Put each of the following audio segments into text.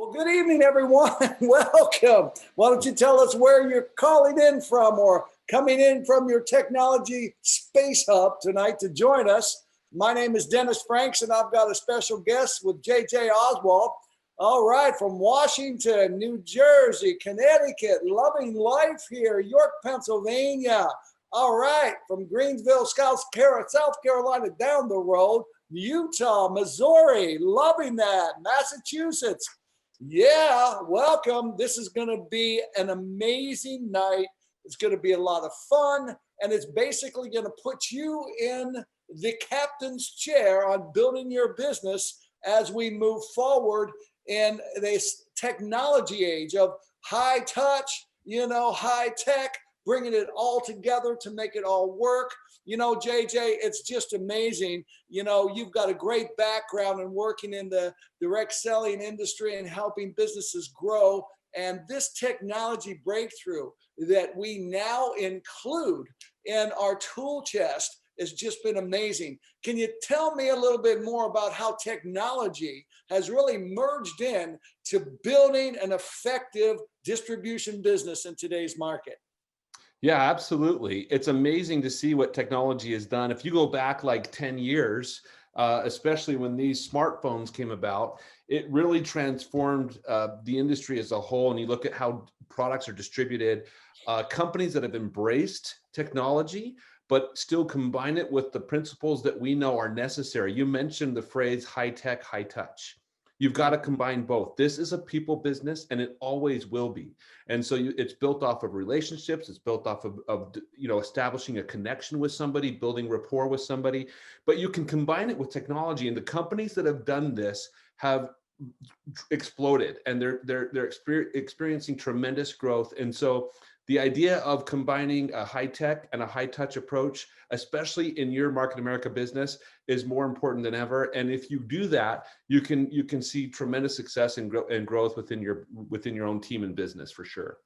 Well, good evening, everyone. Welcome. Why don't you tell us where you're calling in from or coming in from your technology space hub tonight to join us. My name is Dennis Franks, and I've got a special guest with JJ Oswald. All right, from Washington, New Jersey, Connecticut, loving life here, York, Pennsylvania. All right, from Greensville, South Carolina, down the road, Utah, Missouri, loving that, Massachusetts. Yeah, welcome. This is going to be an amazing night. It's going to be a lot of fun, and it's basically going to put you in the captain's chair on building your business as we move forward in this technology age of high touch, high tech, bringing it all together to make it all work. JJ, it's just amazing. You've got a great background in working in the direct selling industry and helping businesses grow. And this technology breakthrough that we now include in our tool chest has just been amazing. Can you tell me a little bit more about how technology has really merged in to building an effective distribution business in today's market? Yeah, absolutely. It's amazing to see what technology has done. If you go back like 10 years, especially when these smartphones came about, it really transformed the industry as a whole. And you look at how products are distributed, companies that have embraced technology, but still combine it with the principles that we know are necessary. You mentioned the phrase high tech, high touch. You've got to combine both. This is a people business, and it always will be. And so it's built off of relationships. It's built off of establishing a connection with somebody, building rapport with somebody. But you can combine it with technology, and the companies that have done this have exploded, and they're experiencing tremendous growth. And so the idea of combining a high tech and a high touch approach, especially in your Market America business, is more important than ever. And if you do that, you can see tremendous success and growth within your own team and business for sure.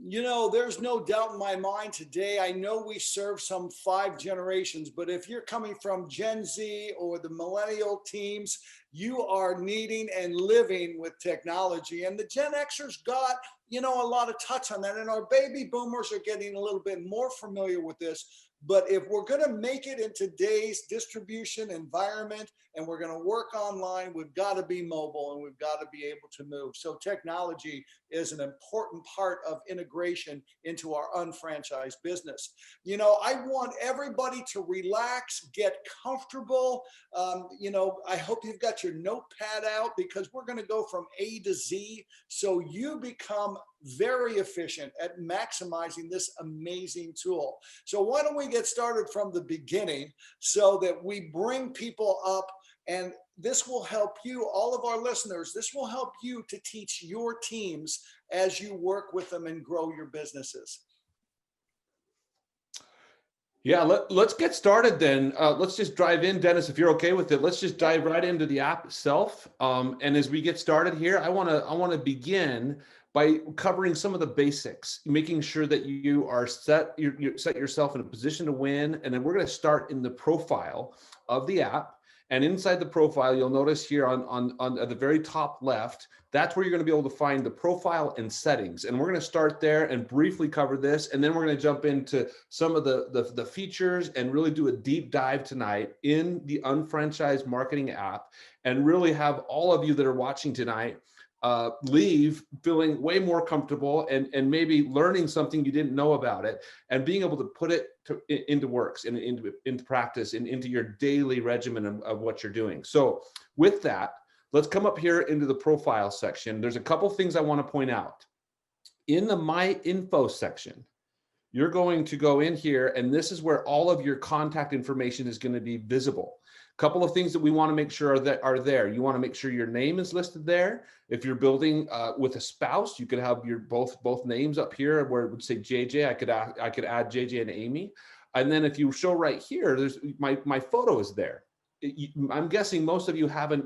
There's no doubt in my mind today. I know we serve some 5 generations, but if you're coming from Gen Z or the millennial teams, you are needing and living with technology. And the Gen Xers got, a lot of touch on that. And our baby boomers are getting a little bit more familiar with this. But if we're going to make it in today's distribution environment and we're going to work online, we've got to be mobile and we've got to be able to move. So technology is an important part of integration into our unfranchised business. I want everybody to relax, get comfortable. I hope you've got your notepad out because we're going to go from A to Z so you become very efficient at maximizing this amazing tool. So why don't we get started from the beginning so that we bring people up, and this will help you, all of our listeners, this will help you to teach your teams as you work with them and grow your businesses. Yeah, let's get started then. Let's just dive in, Dennis, if you're okay with it. Let's just dive right into the app itself. And as we get started here, I want to begin by covering some of the basics, making sure that you are set yourself in a position to win. And then we're going to start in the profile of the app. And inside the profile, you'll notice here on at the very top left, that's where you're going to be able to find the profile and settings. And we're going to start there and briefly cover this. And then we're going to jump into some of the features and really do a deep dive tonight in the UnFranchise Marketing App and really have all of you that are watching tonight leave feeling way more comfortable and maybe learning something you didn't know about it and being able to put it into works and into practice and into your daily regimen of what you're doing. So with that, let's come up here into the profile section. There's a couple things I want to point out. In the My Info section, you're going to go in here, and this is where all of your contact information is going to be visible. Couple of things that we want to make sure are there. You want to make sure your name is listed there. If you're building with a spouse, you could have your both names up here where it would say JJ. I could add JJ and Amy. And then if you show right here, there's my photo is there. I'm guessing most of you haven't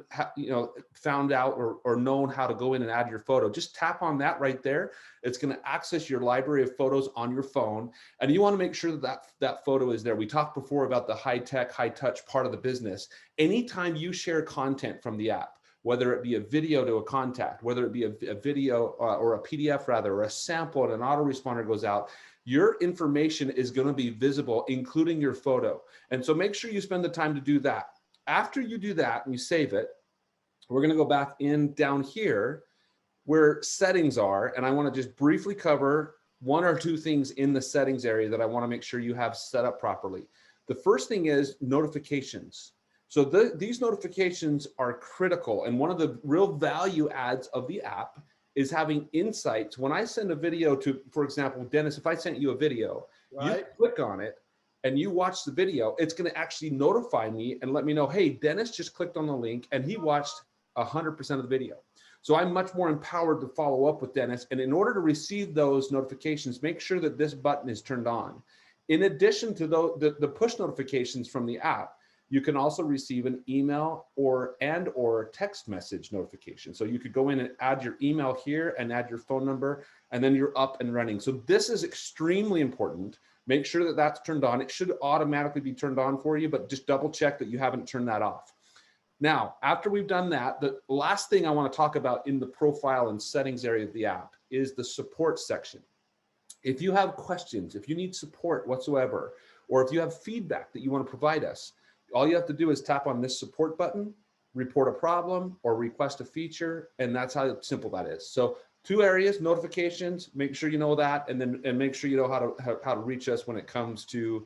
found out or known how to go in and add your photo. Just tap on that right there. It's going to access your library of photos on your phone, and you want to make sure that photo is there. We talked before about the high tech, high touch part of the business. Anytime you share content from the app, whether it be a video to a contact, whether it be a video or a PDF rather, or a sample and an autoresponder goes out, your information is going to be visible, including your photo. And so make sure you spend the time to do that. After you do that and you save it, we're going to go back in down here where settings are. And I want to just briefly cover one or two things in the settings area that I want to make sure you have set up properly. The first thing is notifications. So these notifications are critical. And one of the real value adds of the app is having insights. When I send a video to, for example, Dennis, if I sent you a video, right, you click on it and you watch the video, it's going to actually notify me and let me know, hey, Dennis just clicked on the link and he watched 100% of the video. So I'm much more empowered to follow up with Dennis. And in order to receive those notifications, make sure that this button is turned on. In addition to the push notifications from the app, you can also receive an email or text message notification. So you could go in and add your email here and add your phone number, and then you're up and running. So this is extremely important. Make sure that that's turned on. It should automatically be turned on for you, but just double check that you haven't turned that off. Now, after we've done that, the last thing I want to talk about in the profile and settings area of the app is the support section. If you have questions, if you need support whatsoever, or if you have feedback that you want to provide us, all you have to do is tap on this support button, report a problem, or request a feature, and that's how simple that is. So 2 areas, notifications, make sure you know that, and make sure you know how to reach us when it comes to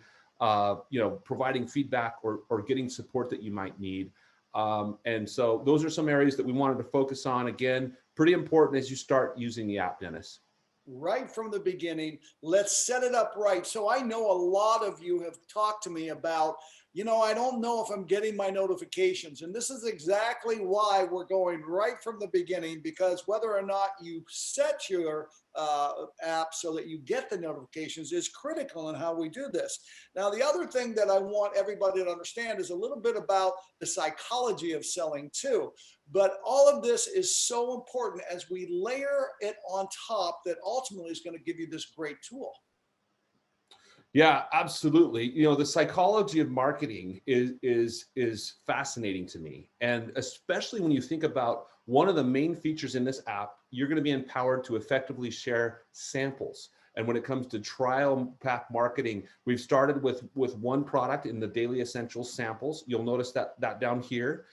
providing feedback or getting support that you might need. And so those are some areas that we wanted to focus on. Again, pretty important as you start using the app, Dennis. Right from the beginning, let's set it up right. So I know a lot of you have talked to me about, I don't know if I'm getting my notifications. And this is exactly why we're going right from the beginning, because whether or not you set your app so that you get the notifications is critical in how we do this. Now, the other thing that I want everybody to understand is a little bit about the psychology of selling too. But all of this is so important as we layer it on top that ultimately is going to give you this great tool. Yeah, absolutely. The psychology of marketing is fascinating to me. And especially when you think about one of the main features in this app, you're going to be empowered to effectively share samples. And when it comes to trial pack marketing, we've started with one product in the daily essentials samples. You'll notice that down here.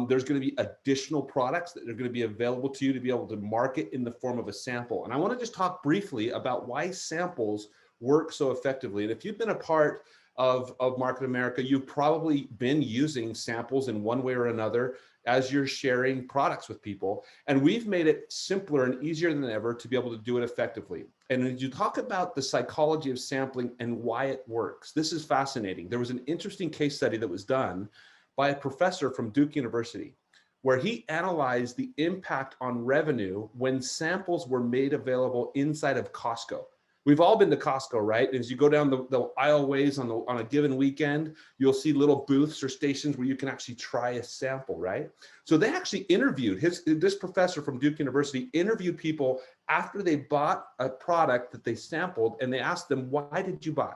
There's going to be additional products that are going to be available to you to be able to market in the form of a sample. And I want to just talk briefly about why samples work so effectively. And if you've been a part of Market America, you've probably been using samples in one way or another as you're sharing products with people. And we've made it simpler and easier than ever to be able to do it effectively. And as you talk about the psychology of sampling and why it works, this is fascinating. There was an interesting case study that was done by a professor from Duke University, where he analyzed the impact on revenue when samples were made available inside of Costco. We've all been to Costco, right? As you go down the aisleways on a given weekend, you'll see little booths or stations where you can actually try a sample, right? So they actually interviewed, this professor from Duke University interviewed people after they bought a product that they sampled, and they asked them, why did you buy?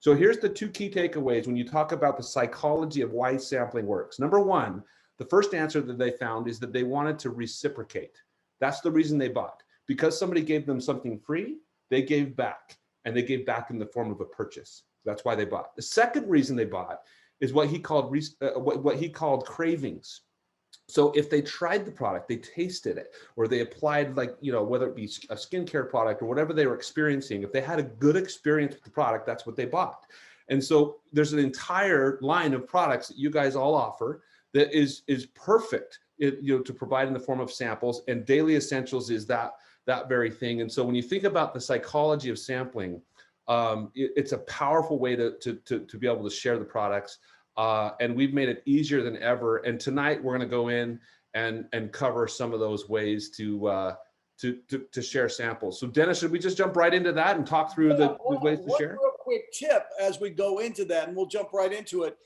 So here's the 2 key takeaways when you talk about the psychology of why sampling works. Number 1, the first answer that they found is that they wanted to reciprocate. That's the reason they bought. Because somebody gave them something free, they gave back, and they gave back in the form of a purchase. That's why they bought. The second reason they bought is what he called cravings. So if they tried the product, they tasted it, or they applied, whether it be a skincare product or whatever they were experiencing, if they had a good experience with the product, that's what they bought. And so there's an entire line of products that you guys all offer that is perfect, to provide in the form of samples, and Daily Essentials is that very thing. And so when you think about the psychology of sampling, it's a powerful way to be able to share the products. And we've made it easier than ever. And tonight we're going to go in and cover some of those ways to share samples. So Dennis, should we just jump right into that and talk through the ways to share? One real quick tip as we go into that, and we'll jump right into it.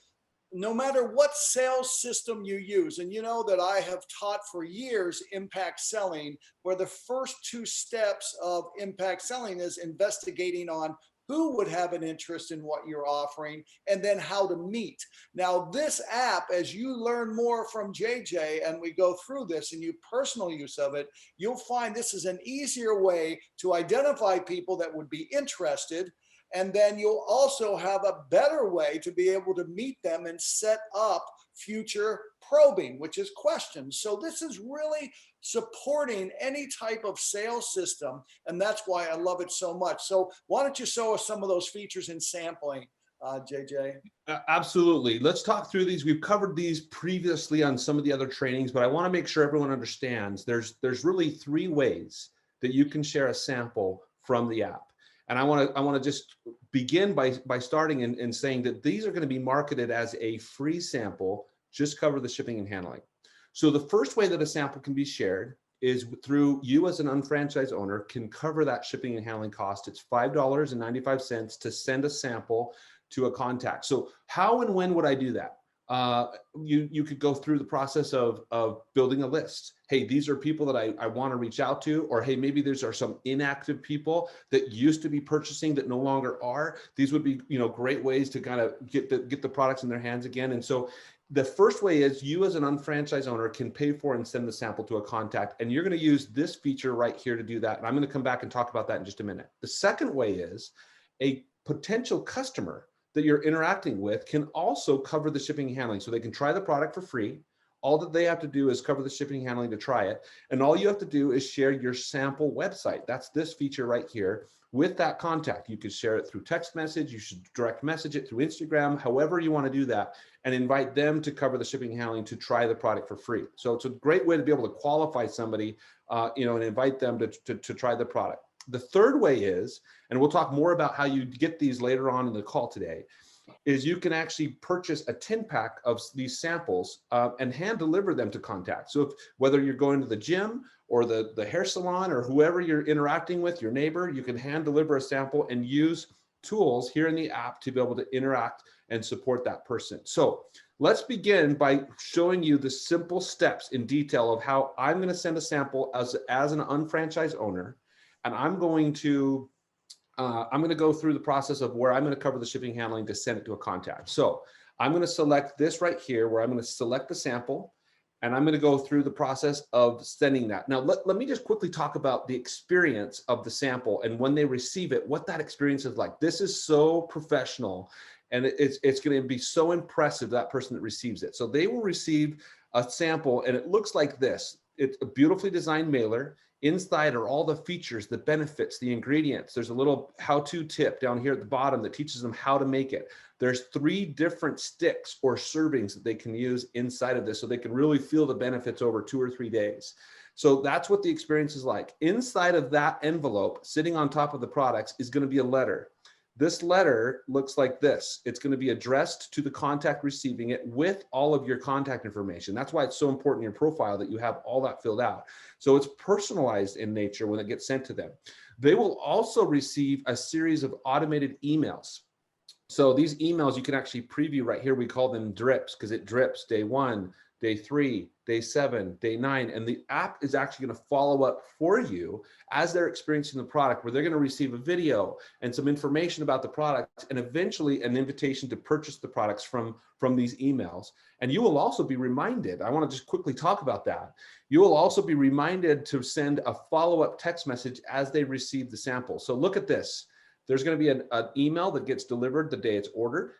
No matter what sales system you use, and you know that I have taught for years impact selling, where the first 2 steps of impact selling is investigating on who would have an interest in what you're offering, and then how to meet. Now, this app, as you learn more from JJ and we go through this and you personal use of it, you'll find this is an easier way to identify people that would be interested. And then you'll also have a better way to be able to meet them and set up future probing, which is questions. So this is really supporting any type of sales system. And that's why I love it so much. So why don't you show us some of those features in sampling, JJ? Absolutely. Let's talk through these. We've covered these previously on some of the other trainings, but I want to make sure everyone understands there's really three ways that you can share a sample from the app. And I want to just begin by starting and saying that these are going to be marketed as a free sample, just cover the shipping and handling. So the first way that a sample can be shared is through you as an unfranchised owner can cover that shipping and handling cost. It's $5.95 to send a sample to a contact. So how and when would I do that? You could go through the process of building a list. Hey, these are people that I want to reach out to, or hey, maybe there are some inactive people that used to be purchasing that no longer are. These would be, great ways to kind of get the products in their hands again. And so the first way is you as an unfranchised owner can pay for and send the sample to a contact, and you're going to use this feature right here to do that. And I'm going to come back and talk about that in just a minute. The second way is a potential customer that you're interacting with can also cover the shipping and handling. So they can try the product for free. All that they have to do is cover the shipping and handling to try it. And all you have to do is share your sample website. That's this feature right here with that contact. You could share it through text message. You should direct message it through Instagram, however you want to do that, and invite them to cover the shipping and handling to try the product for free. So it's a great way to be able to qualify somebody, and invite them to try the product. The third way is, and we'll talk more about how you get these later on in the call today, is you can actually purchase a 10-pack of these samples and hand deliver them to contacts. So whether you're going to the gym or the hair salon or whoever you're interacting with, your neighbor, you can hand deliver a sample and use tools here in the app to be able to interact and support that person. So let's begin by showing you the simple steps in detail of how I'm going to send a sample as an unfranchised owner. And I'm going to go through the process of where I'm going to cover the shipping handling to send it to a contact. So I'm going to select this right here where I'm going to select the sample, and I'm going to go through the process of sending that. Now, let me just quickly talk about the experience of the sample and when they receive it, what that experience is like. This is so professional, and it's going to be so impressive, that person that receives it. So they will receive a sample, and it looks like this. It's a beautifully designed mailer. Inside are all the features, the benefits, the ingredients. There's a little how-to tip down here at the bottom that teaches them how to make it. There's 3 different sticks or servings that they can use inside of this so they can really feel the benefits over 2 or 3 days. So that's what the experience is like. Inside of that envelope, sitting on top of the products, is going to be a letter. This letter looks like this. It's going to be addressed to the contact receiving it with all of your contact information. That's why it's so important in your profile that you have all that filled out. So it's personalized in nature when it gets sent to them. They will also receive a series of automated emails. So these emails you can actually preview right here. We call them drips because it drips day 1, day 3, day 7, day 9, and the app is actually going to follow up for you as they're experiencing the product, where they're going to receive a video and some information about the product, and eventually an invitation to purchase the products from these emails. And you will also be reminded, I want to just quickly talk about that. You will also be reminded to send a follow-up text message as they receive the sample. So look at this. There's going to be an email that gets delivered the day it's ordered.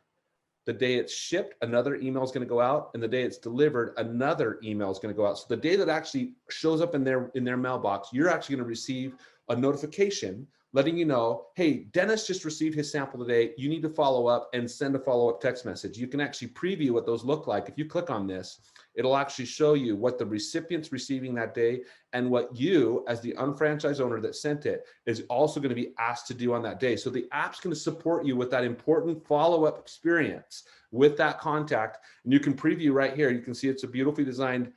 The day it's shipped, another email is going to go out, and the day it's delivered, another email is going to go out. So the day that actually shows up in their mailbox, you're actually going to receive a notification letting you know, hey, Dennis just received his sample today. You need to follow up and send a follow-up text message. You can actually preview what those look like. If you click on this, it'll actually show you what the recipient's receiving that day and what you, as the unfranchised owner that sent it, is also going to be asked to do on that day. So the app's going to support you with that important follow-up experience with that contact. And you can preview right here. You can see it's a beautifully designed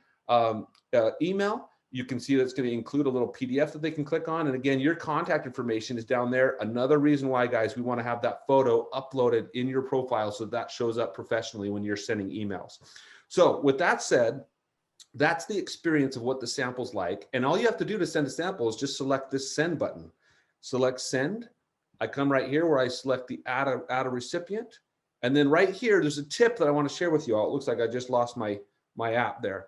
email. You can see that it's going to include a little PDF that they can click on. And again, your contact information is down there. Another reason why, guys, we want to have that photo uploaded in your profile so that shows up professionally when you're sending emails. So with that said, that's the experience of what the sample's like. And all you have to do to send a sample is just select this send button. Select send, I come right here where I select the add a recipient. And then right here, there's a tip that I want to share with you all. It looks like I just lost my app there.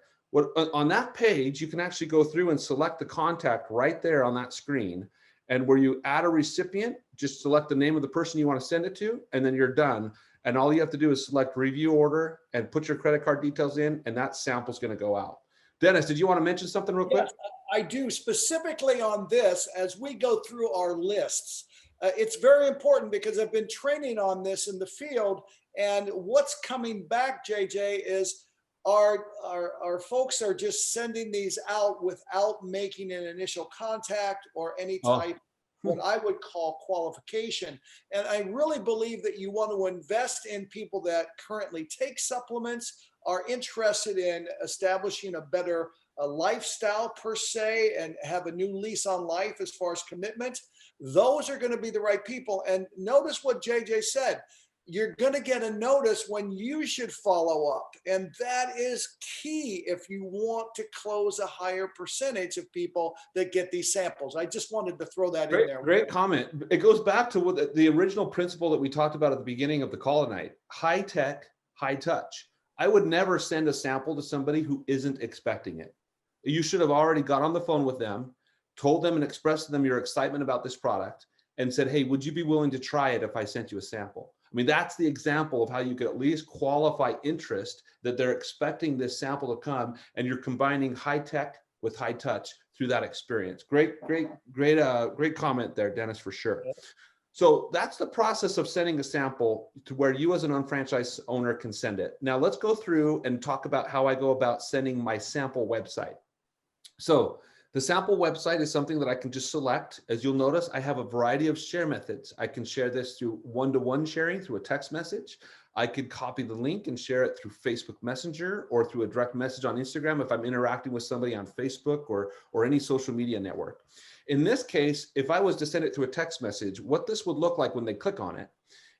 On that page, you can actually go through and select the contact right there on that screen. And where you add a recipient, just select the name of the person you want to send it to, and then you're done. And all you have to do is select review order and put your credit card details in, and that sample's going to go out. Dennis, did you want to mention something real quick? Yes, I do. Specifically on this, as we go through our lists, it's very important because I've been training on this in the field. And what's coming back, JJ, is our folks are just sending these out without making an initial contact or any type what I would call qualification. And I really believe that you want to invest in people that currently take supplements, are interested in establishing a better lifestyle per se, and have a new lease on life as far as commitment. Those are going to be the right people. And notice what JJ said. You're going to get a notice when you should follow up. And that is key if you want to close a higher percentage of people that get these samples. I just wanted to throw that in there. Great comment. It goes back to what the original principle that we talked about at the beginning of the call tonight: high tech, high touch. I would never send a sample to somebody who isn't expecting it. You should have already got on the phone with them, told them and expressed to them your excitement about this product, and said, hey, would you be willing to try it if I sent you a sample? I mean, that's the example of how you could at least qualify interest, that they're expecting this sample to come, and you're combining high tech with high touch through that experience. Great comment there, Dennis, for sure. So that's the process of sending a sample to where you as an unfranchised owner can send it. Now let's go through and talk about how I go about sending my sample website. So the sample website is something that I can just select. As you'll notice, I have a variety of share methods. I can share this through one-to-one sharing through a text message. I could copy the link and share it through Facebook Messenger or through a direct message on Instagram if I'm interacting with somebody on Facebook or any social media network. In this case, if I was to send it through a text message, what this would look like when they click on it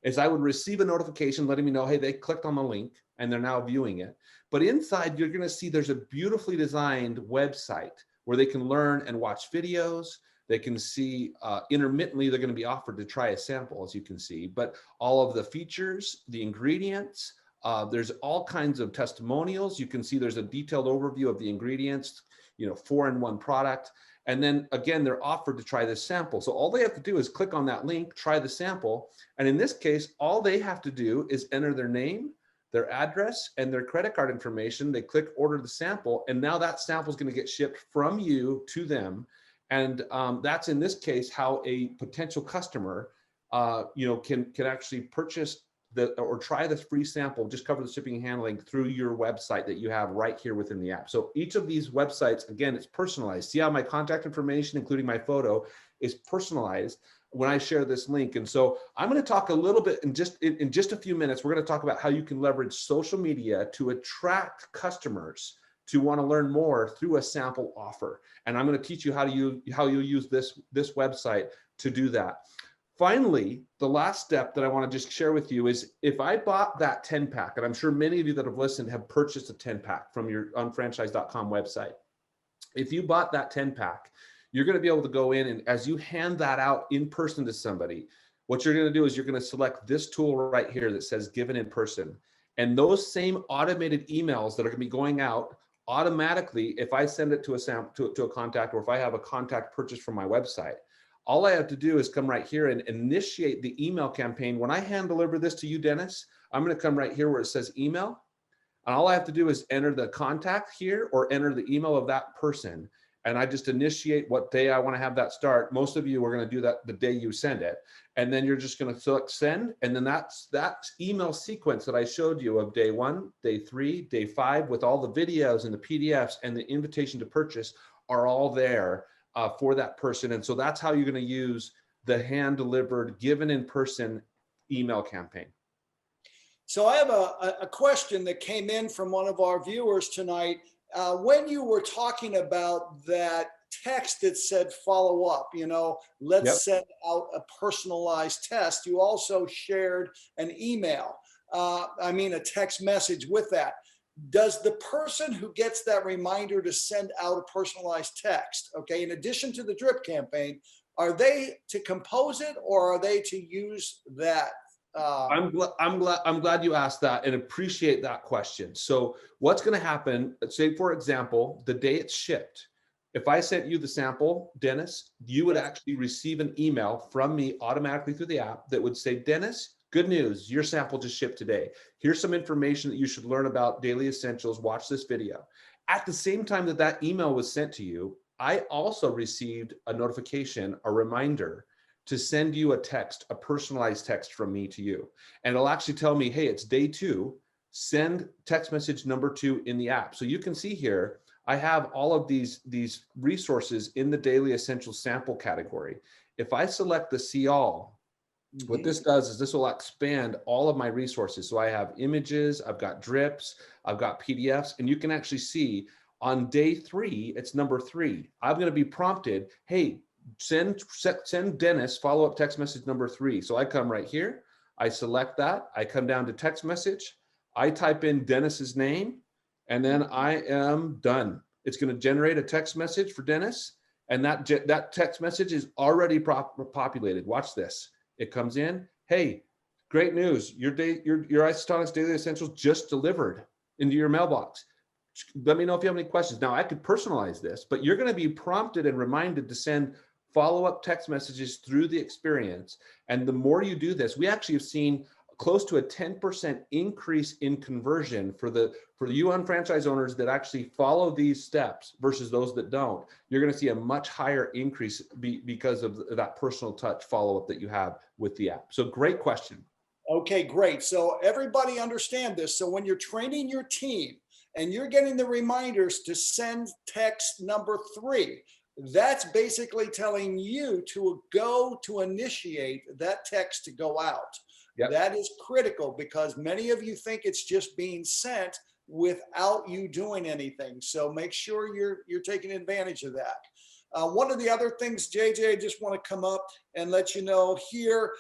is I would receive a notification letting me know, hey, they clicked on the link and they're now viewing it. But inside, you're going to see there's a beautifully designed website where they can learn and watch videos. They can see intermittently, they're going to be offered to try a sample, as you can see, but all of the features, the ingredients, there's all kinds of testimonials. You can see there's a detailed overview of the ingredients, 4-in-1 product. And then again, they're offered to try this sample. So all they have to do is click on that link, try the sample. And in this case, all they have to do is enter their name, their address, and their credit card information. They click order the sample, and now that sample is going to get shipped from you to them. And that's in this case how a potential customer, can actually purchase or try this free sample, just cover the shipping and handling through your website that you have right here within the app. So each of these websites, again, it's personalized. See how my contact information, including my photo, is personalized when I share this link. And so I'm going to talk a little bit in just a few minutes. We're going to talk about how you can leverage social media to attract customers to want to learn more through a sample offer. And I'm going to teach you how you use this website to do that. Finally, the last step that I want to just share with you is if I bought that 10-pack, and I'm sure many of you that have listened have purchased a 10-pack from your unfranchise.com website. If you bought that 10-pack, you're going to be able to go in, and as you hand that out in person to somebody, what you're going to do is you're going to select this tool right here that says given in person. And those same automated emails that are going to be going out automatically, if I send it to a contact, or if I have a contact purchase from my website, all I have to do is come right here and initiate the email campaign. When I hand deliver this to you, Dennis, I'm going to come right here where it says email. And all I have to do is enter the contact here or enter the email of that person. And I just initiate what day I want to have that start. Most of you are going to do that the day you send it. And then you're just going to select send. And then that's that email sequence that I showed you of day 1, day 3, day 5, with all the videos and the PDFs and the invitation to purchase are all there for that person. And so that's how you're going to use the hand delivered, given in person email campaign. So I have a question that came in from one of our viewers tonight. When you were talking about that text that said follow up, let's send out a personalized test, you also shared an email, a text message with that. Does the person who gets that reminder to send out a personalized text, okay, in addition to the drip campaign, Are they to compose it, or are they to use that? I'm glad you asked that and appreciate that question. So what's going to happen, let's say, for example, the day it's shipped, if I sent you the sample, Dennis, you would actually receive an email from me automatically through the app that would say, Dennis, good news, your sample just shipped today. Here's some information that you should learn about daily essentials. Watch this video. At the same time that that email was sent to you, I also received a notification, a reminder to send you a text, a personalized text from me to you. And it'll actually tell me, hey, it's day 2, send text message number 2 in the app. So you can see here, I have all of these resources in the daily essential sample category. If I select the see all, what this does is this will expand all of my resources. So I have images, I've got drips, I've got PDFs, and you can actually see on day 3, it's number 3. I'm going to be prompted, hey, send Dennis follow-up text message number 3. So I come right here, I select that, I come down to text message, I type in Dennis's name, and then I am done. It's going to generate a text message for Dennis, and that text message is already populated. Watch this. It comes in, hey, great news, your Isotonics Daily Essentials just delivered into your mailbox. Let me know if you have any questions. Now, I could personalize this, but you're going to be prompted and reminded to send follow-up text messages through the experience. And the more you do this, we actually have seen close to a 10% increase in conversion for you UnFranchise owners that actually follow these steps versus those that don't. You're going to see a much higher increase because of that personal touch follow-up that you have with the app. So great question. Okay, great. So everybody understand this. So when you're training your team and you're getting the reminders to send text number 3, that's basically telling you to go to initiate that text to go out. Yep. That is critical because many of you think it's just being sent without you doing anything. So make sure you're taking advantage of that. One of the other things, JJ, I just want to come up and let you know here,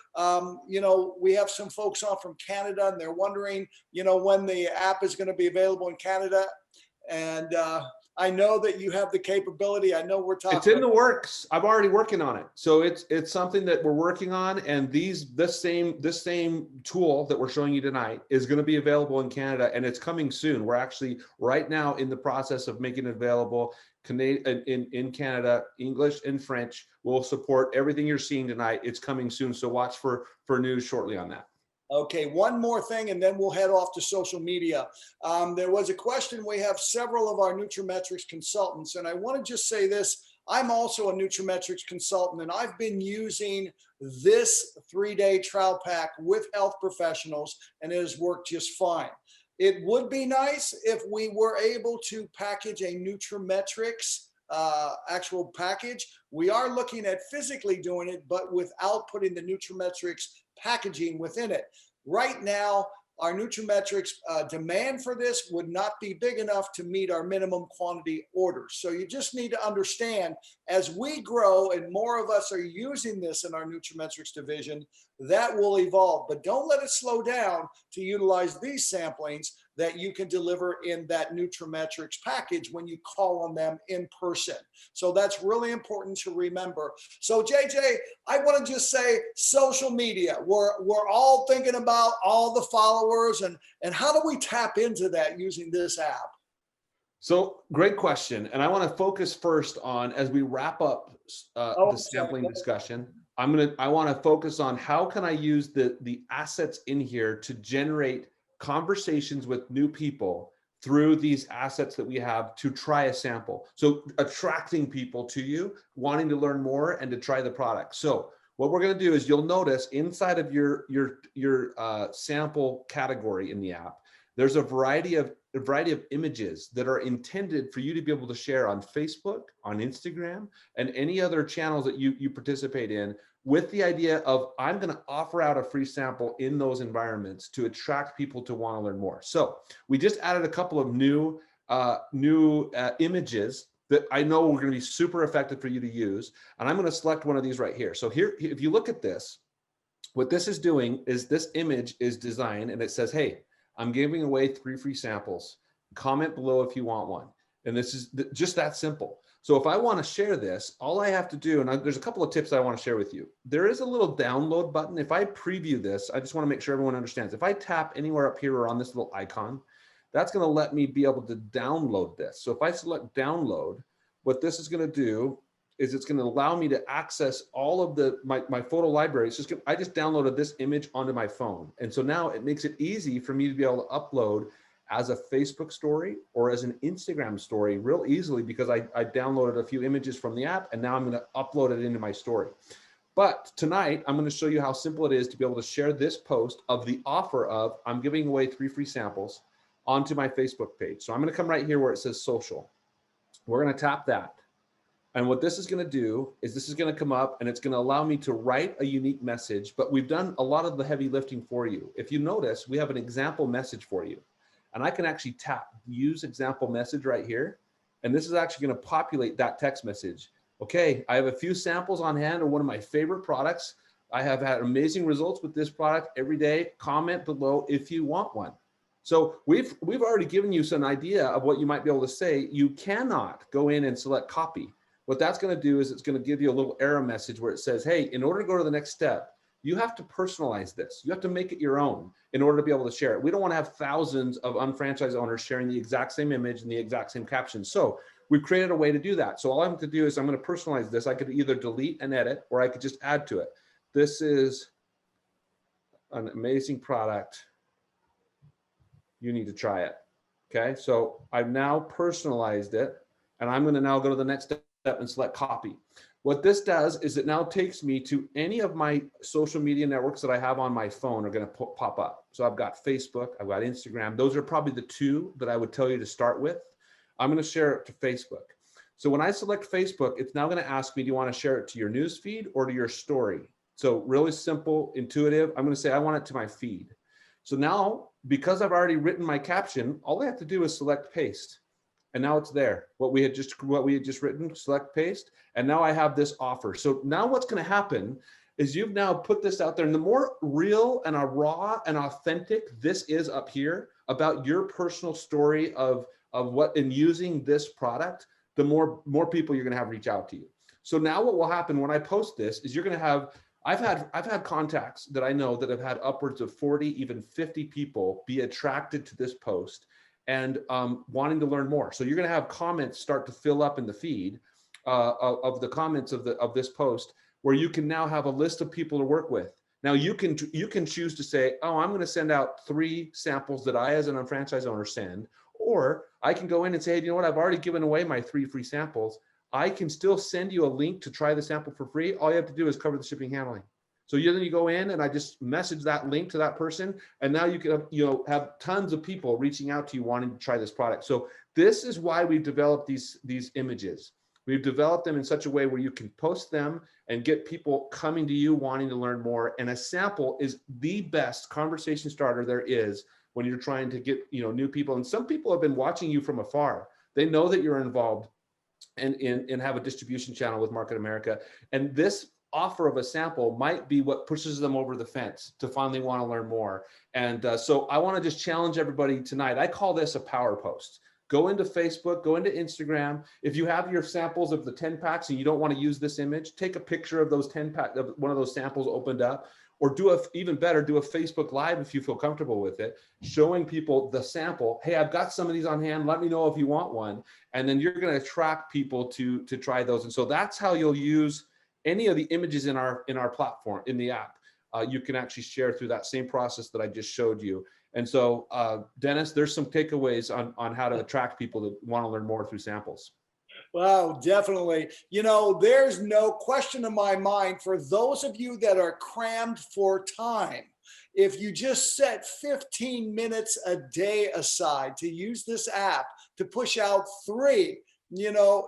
we have some folks on from Canada and they're wondering, when the app is going to be available in Canada. And I know that you have the capability. I know we're talking. It's in the works. I'm already working on it. So it's something that we're working on. And this same tool that we're showing you tonight is going to be available in Canada, and it's coming soon. We're actually right now in the process of making it available in Canada, English and French. We'll support everything you're seeing tonight. It's coming soon. So watch for news shortly on that. Okay, one more thing, and then we'll head off to social media. There was a question. We have several of our Nutrimetrics consultants, and I want to just say this. I'm also a Nutrimetrics consultant, and I've been using this 3-day trial pack with health professionals, and it has worked just fine. It would be nice if we were able to package a Nutrimetrics actual package. We are looking at physically doing it, but without putting the Nutrimetrics packaging within it. Right now, our Nutrimetrics demand for this would not be big enough to meet our minimum quantity orders. So you just need to understand, as we grow and more of us are using this in our Nutrimetrics division, that will evolve. But don't let it slow down to utilize these samplings that you can deliver in that Nutrimetrics package when you call on them in person. So that's really important to remember. So JJ, I want to just say social media. We're all thinking about all the followers and how do we tap into that using this app? So great question. And I want to focus first on, as we wrap up the sampling discussion, I want to focus on how can I use the assets in here to generate conversations with new people through these assets that we have to try a sample. So attracting people to you, wanting to learn more and to try the product. So what we're going to do is you'll notice inside of your sample category in the app, there's a variety of images that are intended for you to be able to share on Facebook, on Instagram, and any other channels that you participate in, with the idea of I'm going to offer out a free sample in those environments to attract people to want to learn more. So we just added a couple of new images that I know are going to be super effective for you to use. And I'm going to select one of these right here. So here, if you look at this, what this is doing is this image is designed and it says, hey, I'm giving away 3 free samples. Comment below if you want one. And this is just that simple. So if I want to share this, all I have to do, and there's a couple of tips I want to share with you. There is a little download button. If I preview this, I just want to make sure everyone understands. If I tap anywhere up here or on this little icon, that's going to let me be able to download this. So if I select download, what this is going to do is it's going to allow me to access all of my photo library. I just downloaded this image onto my phone. And so now it makes it easy for me to be able to upload as a Facebook story or as an Instagram story real easily, because I downloaded a few images from the app and now I'm going to upload it into my story. But tonight, I'm going to show you how simple it is to be able to share this post of the offer of, I'm giving away 3 free samples onto my Facebook page. So I'm going to come right here where it says social. We're going to tap that. And what this is going to do is this is going to come up and it's going to allow me to write a unique message, but we've done a lot of the heavy lifting for you. If you notice, we have an example message for you. And I can actually tap use example message right here. And this is actually going to populate that text message. Okay, I have a few samples on hand of one of my favorite products. I have had amazing results with this product every day. Comment below if you want one. So we've already given you some idea of what you might be able to say. You cannot go in and select copy. What that's going to do is it's going to give you a little error message where it says, hey, in order to go to the next step, you have to personalize this. You have to make it your own in order to be able to share it. We don't want to have thousands of unfranchised owners sharing the exact same image and the exact same caption. So we've created a way to do that. So all I have to do is I'm going to personalize this. I could either delete and edit, or I could just add to it. This is an amazing product. You need to try it. Okay, so I've now personalized it, and I'm going to now go to the next step and select copy. What this does is it now takes me to any of my social media networks that I have on my phone are going to pop up. So I've got Facebook, I've got Instagram. Those are probably the 2 that I would tell you to start with. I'm going to share it to Facebook. So when I select Facebook, it's now going to ask me, do you want to share it to your news feed or to your story? So really simple, intuitive. I'm going to say I want it to my feed. So now, because I've already written my caption, all I have to do is select paste. And now it's there. What we had just written, select paste, and now I have this offer. So now what's going to happen is you've now put this out there, and the more real and raw and authentic this is up here about your personal story of what in using this product, the more people you're going to have reach out to you. So now what will happen when I post this is you're going to have, I've had contacts that I know that have had upwards of 40, even 50 people be attracted to this post and wanting to learn more. So you're going to have comments start to fill up in the feed of the comments of this post, where you can now have a list of people to work with. Now you can choose to say, oh, I'm going to send out 3 samples that I, as an unfranchised owner, send, or I can go in and say, hey, you know what? I've already given away my 3 free samples. I can still send you a link to try the sample for free. All you have to do is cover the shipping handling. So then you go in and I just message that link to that person, and now you can have tons of people reaching out to you wanting to try this product. So this is why we've developed these images. We've developed them in such a way where you can post them and get people coming to you wanting to learn more. And a sample is the best conversation starter there is when you're trying to get new people. And some people have been watching you from afar. They know that you're involved and have a distribution channel with Market America. And this offer of a sample might be what pushes them over the fence to finally want to learn more. And so I want to just challenge everybody tonight. I call this a power post. Go into Facebook, go into Instagram. If you have your samples of the 10 packs and you don't want to use this image, take a picture of those 10 pack, of one of those samples opened up, or even better, do a Facebook Live if you feel comfortable with it, showing people the sample. Hey, I've got some of these on hand. Let me know if you want one. And then you're going to attract people to try those. And so that's how you'll use any of the images in our platform, in the app. You can actually share through that same process that I just showed you. And so, Dennis, there's some takeaways on how to attract people that want to learn more through samples. Wow, definitely. There's no question in my mind, for those of you that are crammed for time, if you just set 15 minutes a day aside to use this app to push out 3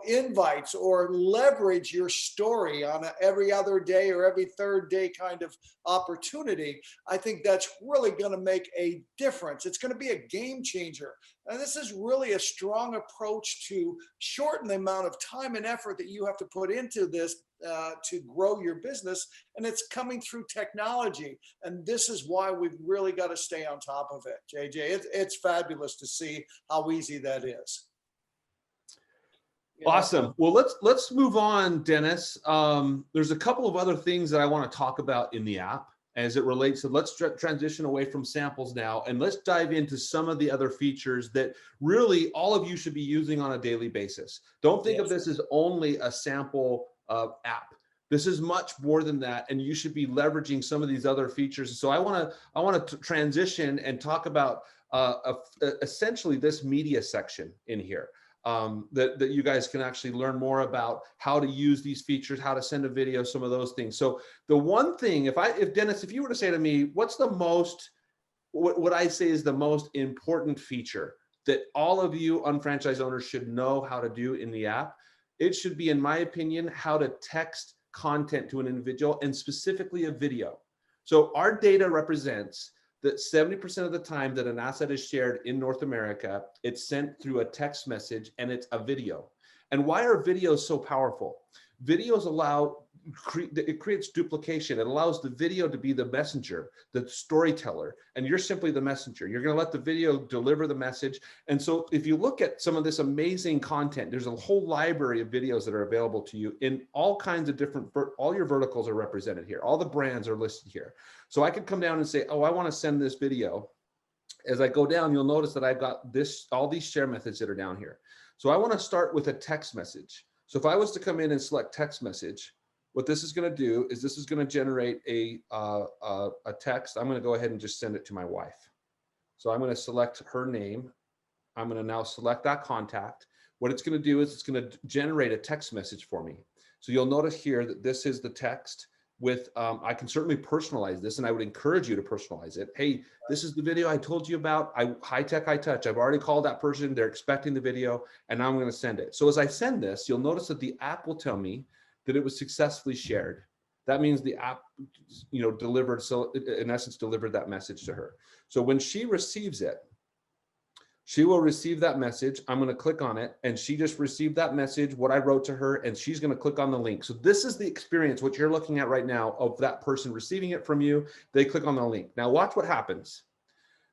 invites, or leverage your story on every other day or every 3rd day kind of opportunity, I think that's really going to make a difference. It's going to be a game changer. And this is really a strong approach to shorten the amount of time and effort that you have to put into this to grow your business. And it's coming through technology. And this is why we've really got to stay on top of it, JJ. It's fabulous to see how easy that is. Awesome. Well, let's move on, Dennis. There's a couple of other things that I want to talk about in the app as it relates to, let's transition away from samples now, and let's dive into some of the other features that really all of you should be using on a daily basis. Don't think of this as only a sample app. This is much more than that, and you should be leveraging some of these other features. So I want to transition and talk about essentially this media section in here. That you guys can actually learn more about how to use these features, how to send a video, some of those things. So the one thing, if Dennis, if you were to say to me, what's the most, what I say is the most important feature that all of you unfranchised owners should know how to do in the app, it should be, in my opinion, how to text content to an individual, and specifically a video. So our data represents that 70% of the time that an asset is shared in North America, it's sent through a text message and it's a video. And why are videos so powerful? Videos it creates duplication. It allows the video to be the messenger, the storyteller, and you're simply the messenger. You're going to let the video deliver the message. And so if you look at some of this amazing content, there's a whole library of videos that are available to you in all kinds of different, all your verticals are represented here. All the brands are listed here. So I could come down and say, oh, I want to send this video. As I go down, you'll notice that I've got all these share methods that are down here. So I want to start with a text message. So if I was to come in and select text message, what this is going to do is this is going to generate a text. I'm going to go ahead and just send it to my wife. So I'm going to select her name. I'm going to now select that contact. What it's going to do is it's going to generate a text message for me. So you'll notice here that this is the text with, I can certainly personalize this, and I would encourage you to personalize it. Hey, this is the video I told you about. High tech, high touch. I've already called that person. They're expecting the video, and now I'm going to send it. So as I send this, you'll notice that the app will tell me that it was successfully shared. That means the app, delivered, so in essence, delivered that message to her. So when she receives it, she will receive that message. I'm going to click on it, and she just received that message, what I wrote to her, and she's going to click on the link. So this is the experience, what you're looking at right now, of that person receiving it from you. They click on the link. Now watch what happens.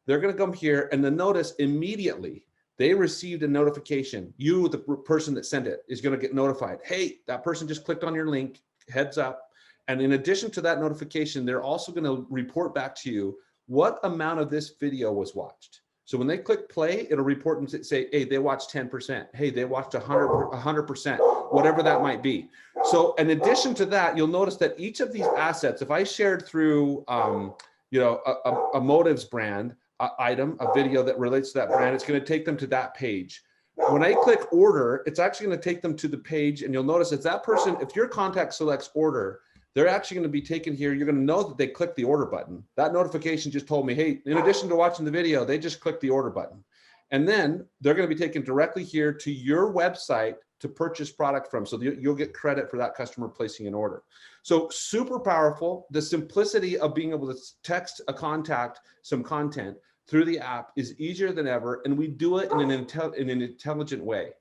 They're going to come here, and then notice immediately they received a notification. You, the person that sent it, is going to get notified. Hey, that person just clicked on your link, heads up. And in addition to that notification, they're also going to report back to you what amount of this video was watched. So when they click play, it'll report and say, hey, they watched 10%. Hey, they watched 100%, whatever that might be. So in addition to that, you'll notice that each of these assets, if I shared through, a Motives brand item, a video that relates to that brand, it's going to take them to that page. When I click order, it's actually going to take them to the page, and you'll notice it's that person, if your contact selects order, they're actually going to be taken here. You're going to know that they clicked the order button. That notification just told me, hey, in addition to watching the video, they just clicked the order button. And then they're going to be taken directly here to your website to purchase product from. So you'll get credit for that customer placing an order. So super powerful. The simplicity of being able to text a contact some content through the app is easier than ever. And we do it in an intelligent way.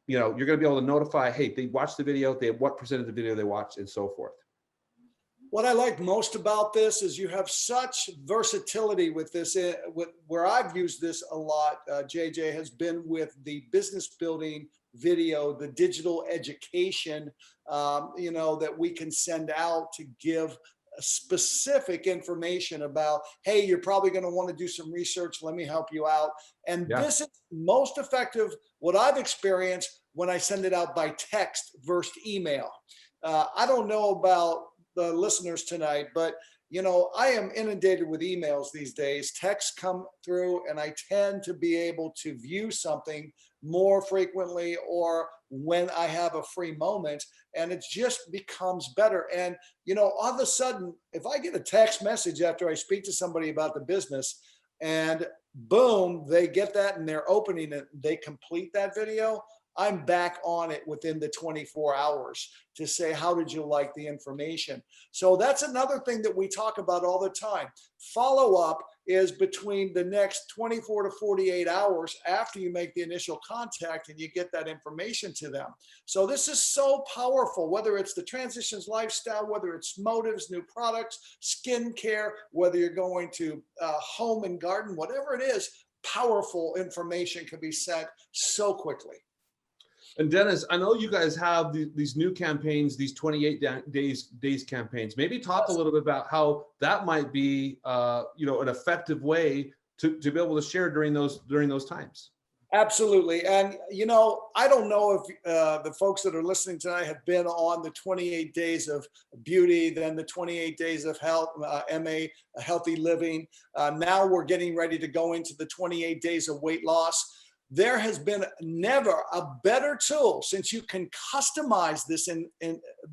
You're going to be able to notify, hey, they watched the video, what percent of the video they watched, and so forth. What I like most about this is you have such versatility with this. Where I've used this a lot, JJ, has been with the business building video, the digital education, that we can send out to give specific information about, hey, you're probably going to want to do some research. Let me help you out. And This is most effective, what I've experienced when I send it out by text versus email. I don't know about the listeners tonight, but I am inundated with emails these days. Texts come through, and I tend to be able to view something more frequently or when I have a free moment, and it just becomes better. And all of a sudden, if I get a text message after I speak to somebody about the business, and boom, they get that and they're opening it, they complete that video, I'm back on it within the 24 hours to say, how did you like the information? So that's another thing that we talk about all the time. Follow up is between the next 24 to 48 hours after you make the initial contact and you get that information to them. So this is so powerful, whether it's the transitions lifestyle, whether it's motives, new products, skincare, whether you're going to home and garden, whatever it is, powerful information can be sent so quickly. And Dennis, I know you guys have these new campaigns, these 28 days campaigns. Maybe talk a little bit about how that might be, an effective way to be able to share during those times. Absolutely. And, I don't know if the folks that are listening tonight have been on the 28 days of beauty, then the 28 days of health, MA, healthy living. Now we're getting ready to go into the 28 days of weight loss. There has been never a better tool, since you can customize this in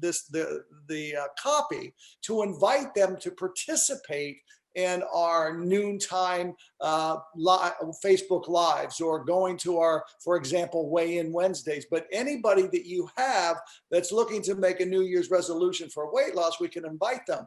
the copy, to invite them to participate in our noontime Facebook Lives, or going to our, for example, Weigh-In Wednesdays. But anybody that you have that's looking to make a New Year's resolution for weight loss, we can invite them.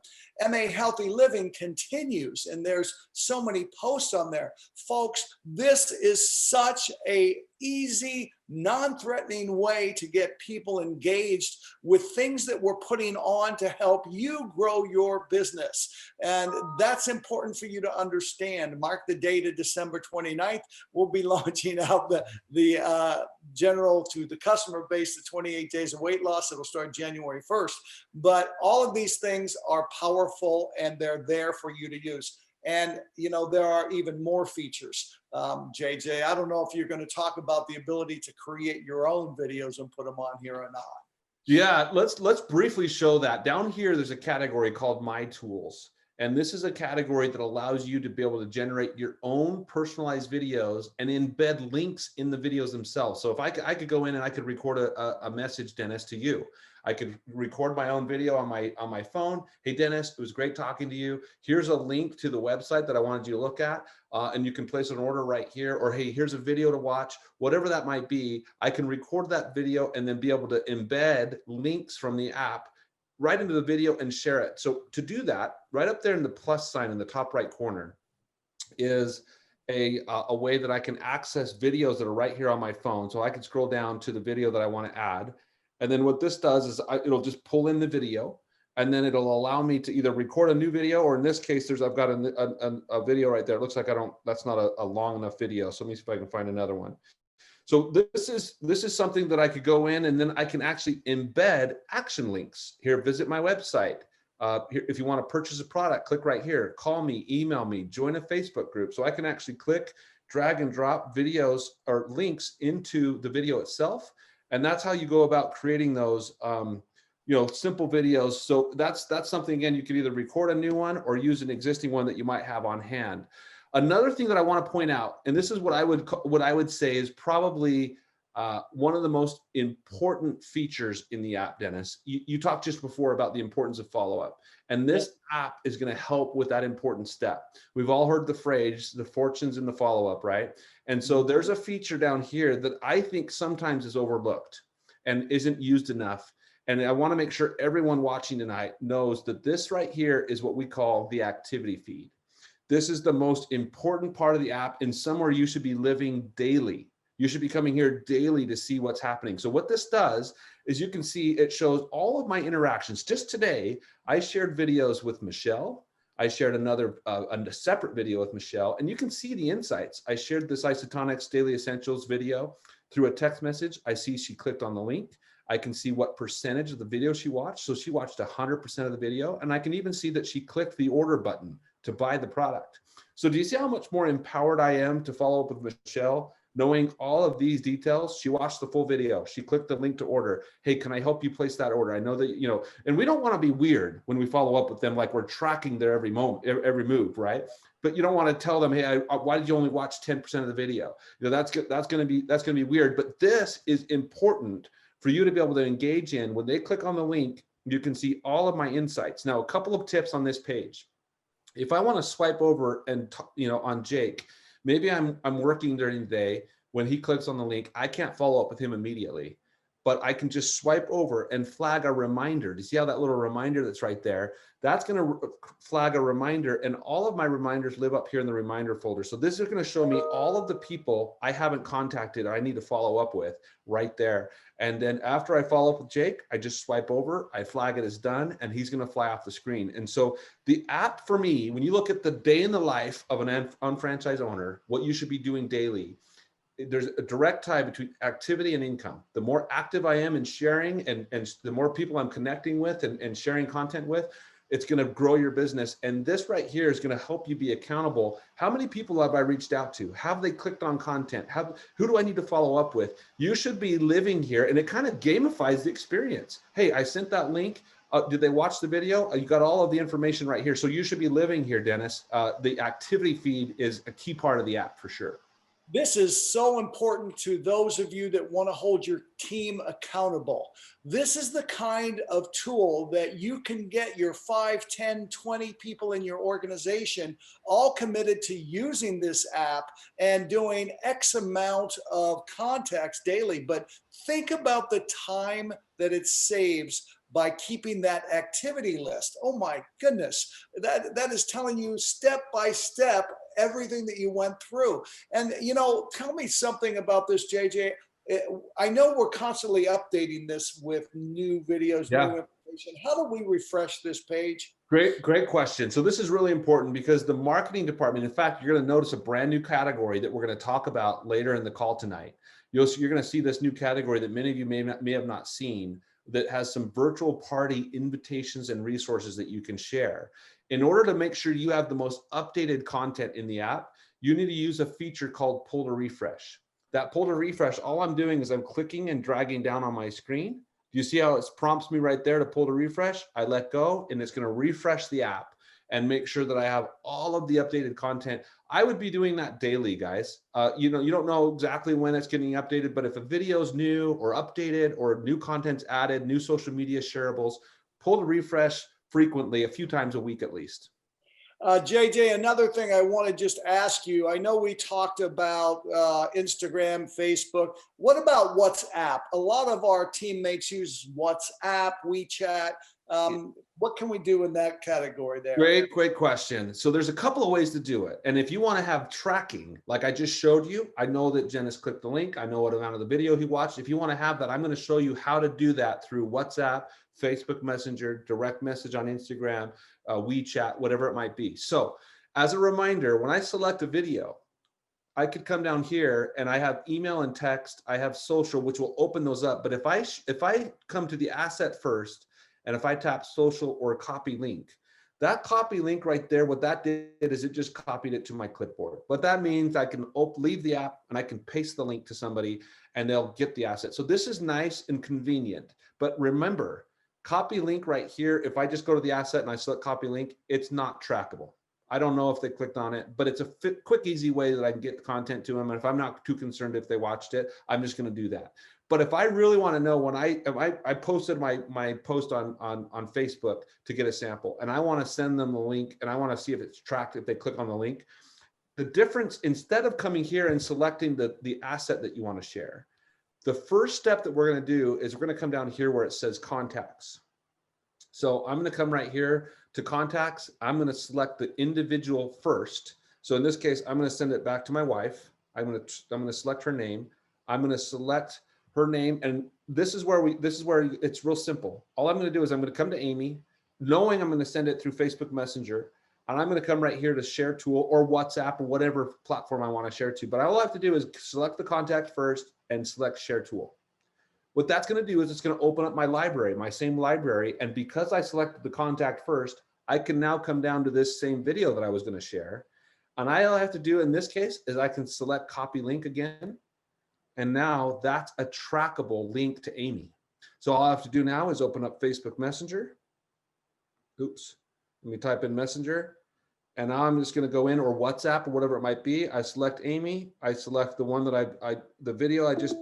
MA Healthy Living continues, and there's so many posts on there. Folks, this is such a easy, non-threatening way to get people engaged with things that we're putting on to help you grow your business. And that's important for you to understand. Mark the date of December 29th. We'll be launching out the general to the customer base, the 28 days of weight loss. It'll start January 1st. But all of these things are powerful, and they're there for you to use. And, there are even more features. JJ, I don't know if you're going to talk about the ability to create your own videos and put them on here or not. Yeah, let's briefly show that. Down here, there's a category called My Tools. And this is a category that allows you to be able to generate your own personalized videos and embed links in the videos themselves. So if I could go in and I could record a message, Dennis, to you. I could record my own video on my phone. Hey, Dennis, it was great talking to you. Here's a link to the website that I wanted you to look at, and you can place an order right here. Or, hey, here's a video to watch. Whatever that might be, I can record that video and then be able to embed links from the app right into the video and share it. So to do that, right up there in the plus sign in the top right corner is a way that I can access videos that are right here on my phone. So I can scroll down to the video that I want to add. And then what this does is it'll just pull in the video, and then it'll allow me to either record a new video, or in this case, I've got a video right there. It looks like that's not a long enough video. So let me see if I can find another one. So this is something that I could go in, and then I can actually embed action links here. Visit my website. Here, if you want to purchase a product, click right here. Call me, email me, join a Facebook group. So I can actually click, drag and drop videos or links into the video itself. And that's how you go about creating those, simple videos. So that's something, again, you could either record a new one or use an existing one that you might have on hand. Another thing that I want to point out, and this is what I would say is probably one of the most important features in the app, Dennis. You talked just before about the importance of follow-up, and this app is going to help with that important step. We've all heard the phrase, the fortunes in the follow-up, right? And so there's a feature down here that I think sometimes is overlooked and isn't used enough. And I want to make sure everyone watching tonight knows that this right here is what we call the activity feed. This is the most important part of the app, and somewhere you should be living daily. You should be coming here daily to see what's happening. So what this does is you can see it shows all of my interactions. Just today, I shared videos with Michelle. I shared a separate video with Michelle, and you can see the insights. I shared this Isotonics Daily Essentials video through a text message. I see she clicked on the link. I can see what percentage of the video she watched. So she watched 100% of the video, and I can even see that she clicked the order button to buy the product. So do you see how much more empowered I am to follow up with Michelle? Knowing all of these details, she watched the full video. She clicked the link to order. Hey, can I help you place that order? I know that, and we don't want to be weird when we follow up with them, like we're tracking their every every move, right? But you don't want to tell them, hey, why did you only watch 10% of the video? That's going to be weird. But this is important for you to be able to engage in. When they click on the link, you can see all of my insights. Now, a couple of tips on this page. If I want to swipe over and, on Jake, maybe I'm working during the day. When he clicks on the link, I can't follow up with him immediately, but I can just swipe over and flag a reminder. Do you see how that little reminder that's right there? That's going to flag a reminder, and all of my reminders live up here in the reminder folder. So this is going to show me all of the people I haven't contacted or I need to follow up with right there. And then after I follow up with Jake, I just swipe over, I flag it as done, and he's going to fly off the screen. And so the app for me, when you look at the day in the life of an unfranchised owner, what you should be doing daily, there's a direct tie between activity and income. The more active I am in sharing and the more people I'm connecting with and sharing content with, it's going to grow your business. And this right here is going to help you be accountable. How many people have I reached out to? Have they clicked on content? Who do I need to follow up with? You should be living here, and it kind of gamifies the experience. Hey, I sent that link. Did they watch the video? You got all of the information right here. So you should be living here, Dennis. The activity feed is a key part of the app for sure. This is so important to those of you that want to hold your team accountable. This is the kind of tool that you can get your 5, 10, 20 people in your organization all committed to using this app and doing X amount of contacts daily. But think about the time that it saves by keeping that activity list. Oh my goodness, that is telling you step by step everything that you went through. And tell me something about this, JJ. I know we're constantly updating this with new videos, new information. How do we refresh this page? Great question. So this is really important because the marketing department, in fact, you're going to notice a brand new category that we're going to talk about later in the call tonight. You're going to see this new category that many of you may have not seen, that has some virtual party invitations and resources that you can share. In order to make sure you have the most updated content in the app, you need to use a feature called pull to refresh. That pull to refresh, all I'm doing is I'm clicking and dragging down on my screen. Do you see how it prompts me right there to pull to refresh? I let go and it's going to refresh the app and make sure that I have all of the updated content. I would be doing that daily, guys. You don't know exactly when it's getting updated, but if a video is new or updated or new content's added, new social media shareables, pull to refresh frequently, a few times a week at least. JJ, another thing I want to just ask you, I know we talked about Instagram, Facebook. What about WhatsApp? A lot of our teammates use WhatsApp, WeChat. What can we do in that category there? Great question. So there's a couple of ways to do it. And if you want to have tracking, like I just showed you, I know that Dennis clicked the link. I know what amount of the video he watched. If you want to have that, I'm going to show you how to do that through WhatsApp, Facebook Messenger, direct message on Instagram, WeChat, whatever it might be. So as a reminder, when I select a video, I could come down here and I have email and text, I have social, which will open those up. But if I come to the asset first, and if I tap social or copy link, that copy link right there, what that did is it just copied it to my clipboard. What that means, I can leave the app and I can paste the link to somebody and they'll get the asset. So this is nice and convenient. But remember, copy link right here, if I just go to the asset and I select copy link, it's not trackable. I don't know if they clicked on it, but it's a quick, easy way that I can get the content to them. And if I'm not too concerned if they watched it, I'm just going to do that. But if I really want to know, when I posted my post on Facebook to get a sample, and I want to send them the link and I want to see if it's tracked, if they click on the link, the difference, instead of coming here and selecting the asset that you want to share, the first step that we're going to do is we're going to come down here where it says contacts. So I'm going to come right here to contacts. I'm going to select the individual first. So in this case, I'm going to send it back to my wife. I'm going to select her name. I'm going to select her name. And this is where it's real simple. All I'm going to do is I'm going to come to Amy, knowing I'm going to send it through Facebook Messenger. And I'm going to come right here to share tool or WhatsApp or whatever platform I want to share to. But all I have to do is select the contact first and select share tool. What that's going to do is it's going to open up my library, my same library. And because I selected the contact first, I can now come down to this same video that I was going to share. And all I have to do in this case is I can select copy link again. And now that's a trackable link to Amy. So all I have to do now is open up Facebook Messenger. Oops. Let me type in Messenger. And now I'm just going to go in, or WhatsApp or whatever it might be. I select Amy. I select the one that the video I just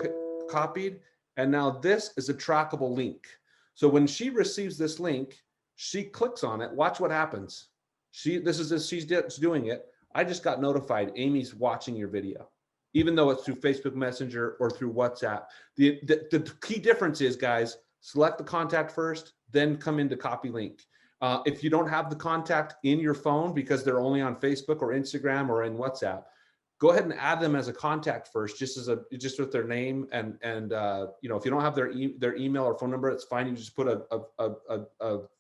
copied. And now this is a trackable link. So when she receives this link, she clicks on it. Watch what happens. She's doing it. I just got notified Amy's watching your video, even though it's through Facebook Messenger or through WhatsApp. The key difference is, guys, select the contact first, then come into copy link. If you don't have the contact in your phone because they're only on Facebook or Instagram or in WhatsApp, go ahead and add them as a contact first, just with their name and if you don't have their email or phone number, it's fine. You just put a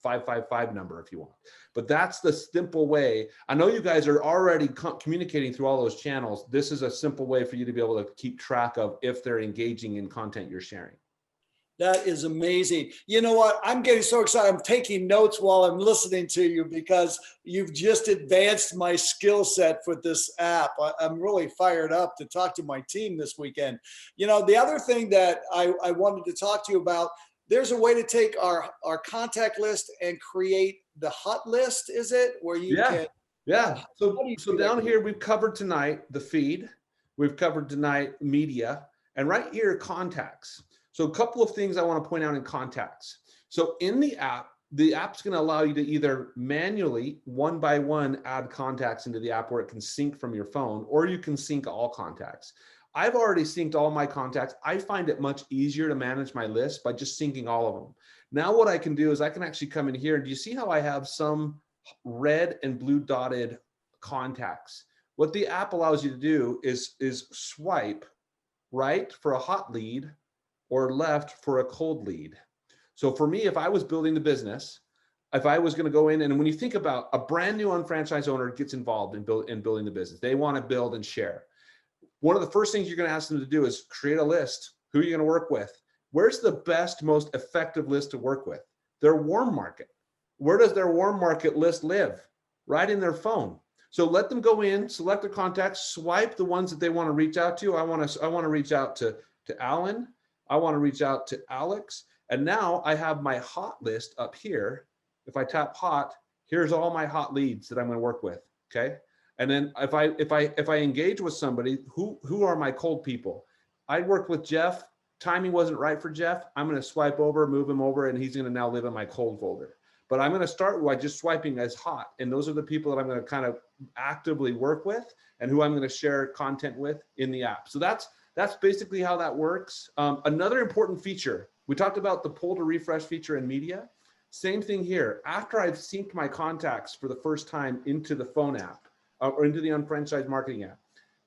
555 number if you want. But that's the simple way. I know you guys are already communicating through all those channels. This is a simple way for you to be able to keep track of if they're engaging in content you're sharing. That is amazing. You know what? I'm getting so excited. I'm taking notes while I'm listening to you because you've just advanced my skill set for this app. I'm really fired up to talk to my team this weekend. The other thing that I wanted to talk to you about, there's a way to take our contact list and create the hot list, is it? Where you can. Yeah. So down that? here, we've covered tonight the feed. We've covered tonight media. And right here, contacts. So a couple of things I want to point out in contacts. So in the app's going to allow you to either manually, one by one, add contacts into the app where it can sync from your phone, or you can sync all contacts. I've already synced all my contacts. I find it much easier to manage my list by just syncing all of them. Now what I can do is I can actually come in here, and do you see how I have some red and blue dotted contacts? What the app allows you to do is swipe right for a hot lead or left for a cold lead. So for me, if I was building the business, if I was going to go in, and when you think about a brand new unfranchised owner gets involved in building the business, they want to build and share. One of the first things you're going to ask them to do is create a list. Who are you going to work with? Where's the best, most effective list to work with? Their warm market. Where does their warm market list live? Right in their phone. So let them go in, select their contacts, swipe the ones that they want to reach out to. I want to reach out to Alan. I want to reach out to Alex. And now I have my hot list up here. If I tap hot, here's all my hot leads that I'm going to work with. Okay. And then if I engage with somebody, who are my cold people? I worked with Jeff. Timing wasn't right for Jeff. I'm going to swipe over, move him over, and he's going to now live in my cold folder. But I'm going to start by just swiping as hot. And those are the people that I'm going to kind of actively work with and who I'm going to share content with in the app. So that's basically how that works. Another important feature, we talked about the pull to refresh feature in media. Same thing here. After I've synced my contacts for the first time into the phone app or into the UnFranchise Marketing App,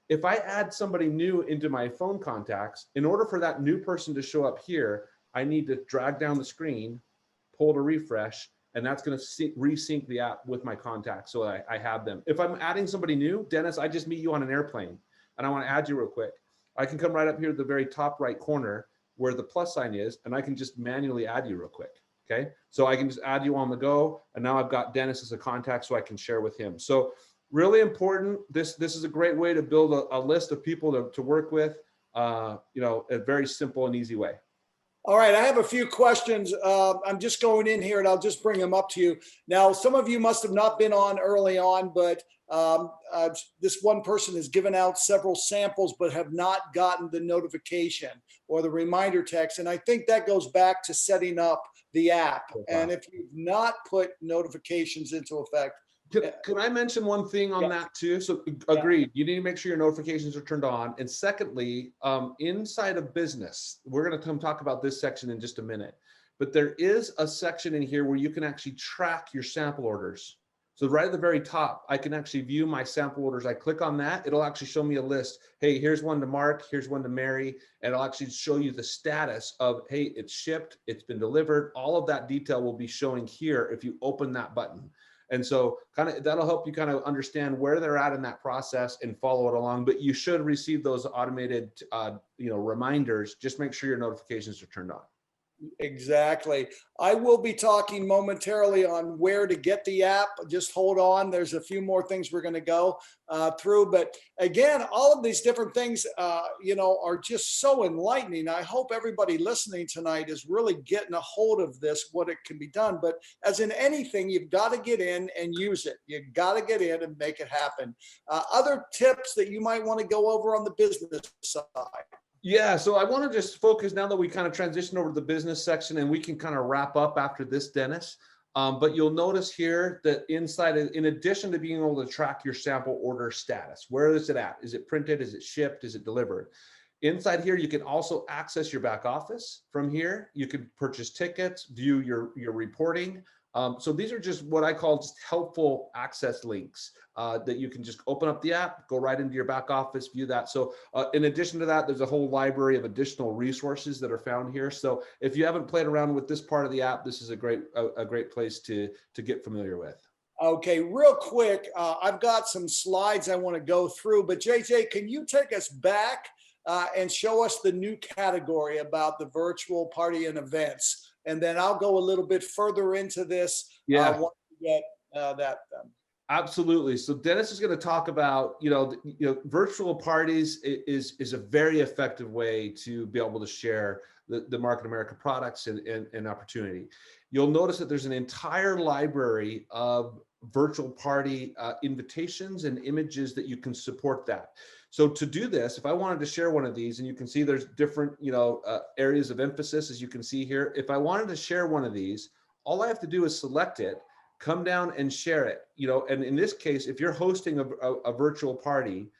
if I add somebody new into my phone contacts, in order for that new person to show up here, I need to drag down the screen, pull to refresh, and that's going to resync the app with my contacts so I have them. If I'm adding somebody new, Dennis, I just meet you on an airplane and I want to add you real quick. I can come right up here to the very top right corner where the plus sign is, and I can just manually add you real quick. Okay. So I can just add you on the go. And now I've got Dennis as a contact so I can share with him. So really important. This is a great way to build a list of people to work with, a very simple and easy way. All right, I have a few questions. I'm just going in here and I'll just bring them up to you. Now, some of you must have not been on early on, but this one person has given out several samples but have not gotten the notification or the reminder text. And I think that goes back to setting up the app. Wow. And if you've not put notifications into effect, can I mention one thing on that too? So agreed, you need to make sure your notifications are turned on. And secondly, inside of business, we're going to come talk about this section in just a minute, but there is a section in here where you can actually track your sample orders. So right at the very top, I can actually view my sample orders. I click on that, it'll actually show me a list. Hey, here's one to Mark, here's one to Mary, and it'll actually show you the status of, hey, it's shipped, it's been delivered. All of that detail will be showing here if you open that button. And so that'll help you kind of understand where they're at in that process and follow it along. But you should receive those automated, reminders. Just make sure your notifications are turned on. Exactly. I will be talking momentarily on where to get the app. Just hold on. There's a few more things we're going to go through. But again, all of these different things, are just so enlightening. I hope everybody listening tonight is really getting a hold of this, what it can be done. But as in anything, you've got to get in and use it. You've got to get in and make it happen. Other tips that you might want to go over on the business side. Yeah, so I want to just focus now that we kind of transition over to the business section, and we can kind of wrap up after this, Dennis. But you'll notice here that inside, in addition to being able to track your sample order status, where is it at? Is it printed? Is it shipped? Is it delivered? Inside here, you can also access your back office from here. You can purchase tickets, view your reporting. So these are just what I call just helpful access links that you can just open up the app, go right into your back office, view that. So in addition to that, there's a whole library of additional resources that are found here. So if you haven't played around with this part of the app, this is a great place to get familiar with. Okay, real quick, I've got some slides I want to go through, but JJ, can you take us back and show us the new category about the virtual party and events? And then I'll go a little bit further into this once we get that done. Absolutely. So Dennis is going to talk about, virtual parties is a very effective way to be able to share the Market America products and opportunity. You'll notice that there's an entire library of virtual party invitations and images that you can support that. So to do this, if I wanted to share one of these, and you can see there's different, areas of emphasis, as you can see here. If I wanted to share one of these, all I have to do is select it, come down and share it. And in this case, if you're hosting a virtual party,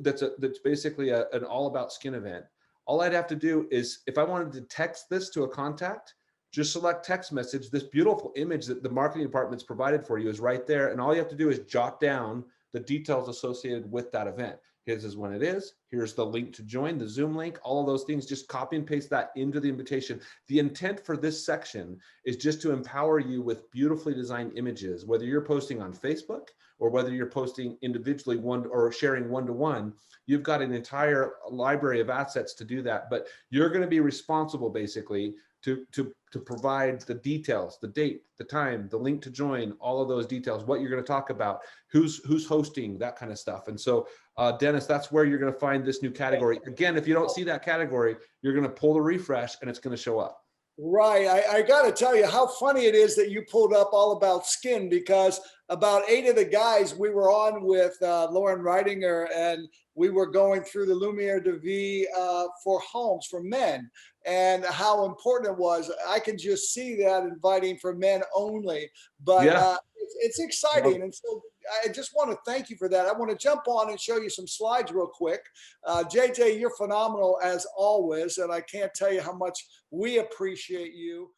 that's basically an all about skin event. All I'd have to do is, if I wanted to text this to a contact, just select text message. This beautiful image that the marketing department's provided for you is right there. And all you have to do is jot down the details associated with that event. Here's when it is. Here's the link to join, the Zoom link, all of those things. Just copy and paste that into the invitation. The intent for this section is just to empower you with beautifully designed images, whether you're posting on Facebook or whether you're posting individually or sharing one-to-one. You've got an entire library of assets to do that, but you're going to be responsible basically to provide the details, the date, the time, the link to join, all of those details, what you're going to talk about, who's hosting, that kind of stuff. And so, Dennis, that's where you're going to find this new category. Again, if you don't see that category, you're going to pull the refresh and it's going to show up. Right. I got to tell you how funny it is that you pulled up all about skin, because about 8 of the guys we were on with Lauren Reidinger, and we were going through the Lumiere de Vie for homes for men, and how important it was. I can just see that inviting for men only, but it's exciting. And so I just want to thank you for that. I want to jump on and show you some slides real quick. JJ, you're phenomenal as always, and I can't tell you how much we appreciate you.